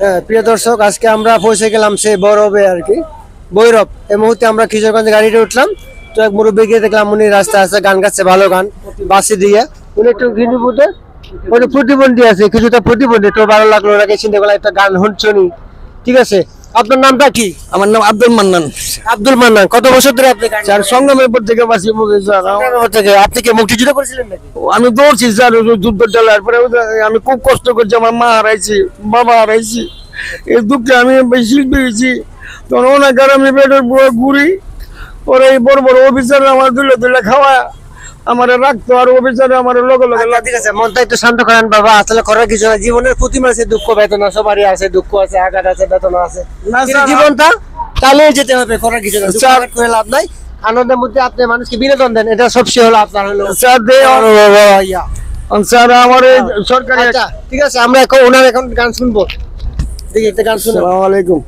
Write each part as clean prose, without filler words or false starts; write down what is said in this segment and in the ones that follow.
হ্যাঁ প্রিয় দর্শক, আজকে আমরা পৌঁছে গেলাম সেই বৈরবে আর কি, ভৈরব। এই মুহূর্তে আমরা কিশোরগঞ্জ গাড়িতে উঠলাম। তো এক মুরব্বী গিয়ে দেখলাম উনি রাস্তা আছে, গান গাচ্ছে, ভালো গান বাসে দিয়ে। উনি একটু গিনিপুতে উনি প্রতিবন্ধী আছে, কিছুটা প্রতিবন্ধী। তো ভালো লাগলো ওনাকে চিন্তা করলাম, একটা গান শুনছনি। ঠিক আছে, আপনার নামটা কি? আমার নাম আব্দুল মান্নান। আব্দুল মান্নান। কত বছর ধরে আপনি গান স্যার গান? সংগ্রামের পর থেকে বাসি স্যার সংগ্রামের থেকে। আপনি কি মুক্তিযুদ্ধ করেছিলেন নাকি? আমি দৌড়ছি স্যার, যুদ্ধ চালার পরে আমি খুব কষ্ট করছি, আমার মা হারাইছি, বাবা হারাইছি, এই দুঃখে আমি শিল্পী হয়েছি। তখন ওনাকে আমি পেটের বুয়ে ঘুরি, পরে এই বড় বড় অফিসার আমার দুলে দুলে খাওয়া আমার রাখতো, আর অফিসার আমার লগে লগে আচ্ছা, ঠিক আছে, মনটা একটু শান্ত করেন বাবা। আসলে করার কিছু না, জীবনের প্রতি মানুষের দুঃখ বেদনা সবারই আছে, দুঃখ আছে, আঘাত আছে, বেদনা আছে। না কিন্তু স্যার, জীবনটা চালিয়ে যেতে হবে, করার কিছু না। দুঃখ স্যার, আঘাত করে লাভ নাই। আনন্দের মধ্যে আপনি মানুষকে বিনোদন দেন, এটা সবচেয়ে হলো আপনার হলো স্যার দে ইয়া। স্যার আমার এই সরকারি। আচ্ছা ঠিক আছে, আমরা এখন ওনার এখন গান শুনবো। দেখি একটা গান শুনবো। আসসালামু আলাইকুম।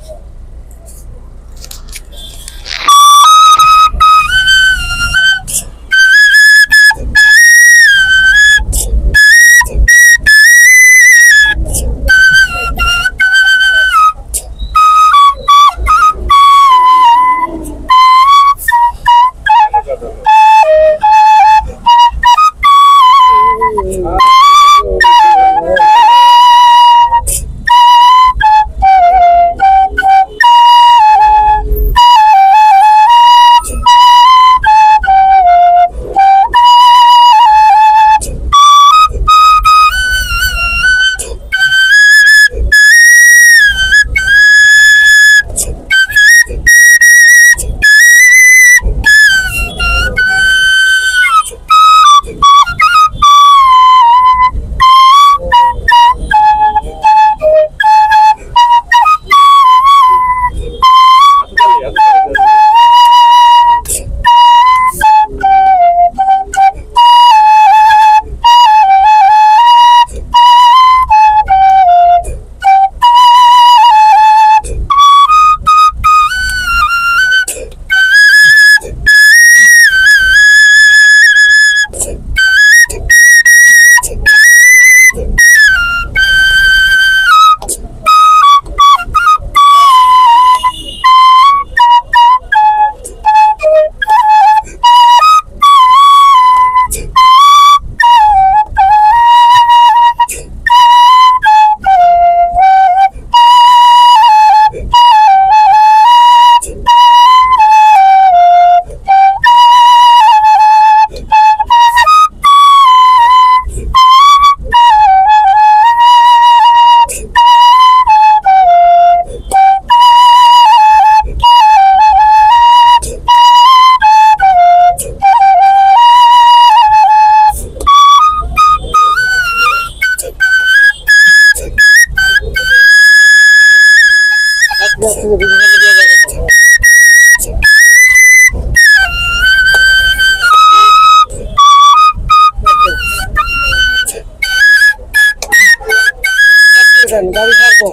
গাড়ি ছাড়বো।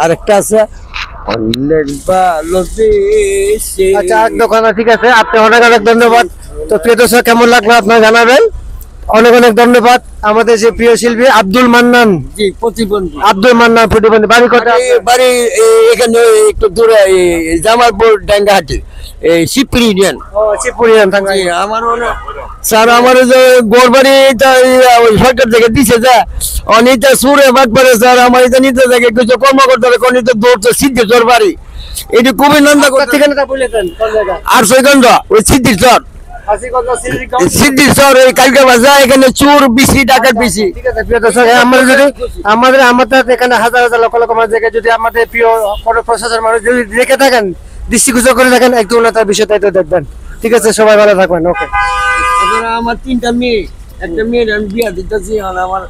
আরেকটা আছে অনেক ভালোবেসে। আচ্ছা এক দোকান, ঠিক আছে, আপনি অনেক অনেক ধন্যবাদ। তো প্রিয় দর্শক, কেমন লাগলো আপনার জানাবেন। অনেক অনেক ধন্যবাদ। আমাদের যে প্রিয় শিল্পী আব্দুল মান্নান, জি প্রতিবন্ধী। আব্দুল মান্নান প্রতিবন্ধী। বাড়ি কোথায়? বাড়ি এখানে একটু দূরে জামালপুর ডাঙ্গাহাটি, এই শিবপুর ইউনিয়ন। ও শিবপুরিয়ান থাঙ্গা। আমার স্যার আমার যে গোর বাড়ি সরকার থেকে দিছে যা অনেকটা সুরে বাদ পরে স্যার আমার এটা নিতে থাকে কিছু কর্মকর্তারা অনেক দৌড়ছে সিদ্ধি চোর বাড়ি, এটি খুবই নন্দা করতে। ঠিকানাটা বলেছেন কোন জায়গা? আর সৈগন্ধ ওই সিদ্ধির চর, হাসিগঞ্জ সিরিগঞ্জ। সিদ্ধির চর ওই কালকে বাজার এখানে চোর বেশি ডাকাত বেশি। ঠিক আছে প্রিয় দর্শক, আমাদের এখানে হাজার হাজার লক্ষ লক্ষ মানুষ দেখে, যদি আমাদের প্রিয় কোনো প্রশাসন মানুষ যদি দেখে থাকেন, দৃষ্টিগোচর করে থাকেন, একটু উন্নতার বিষয়টা একটু দেখবেন। ঠিক আছে, সবাই ভালো থাকবেন। ওকে। আমার 3টা মেয়ে, একটা মেয়ের আমি বিয়া দিতেছি, আমার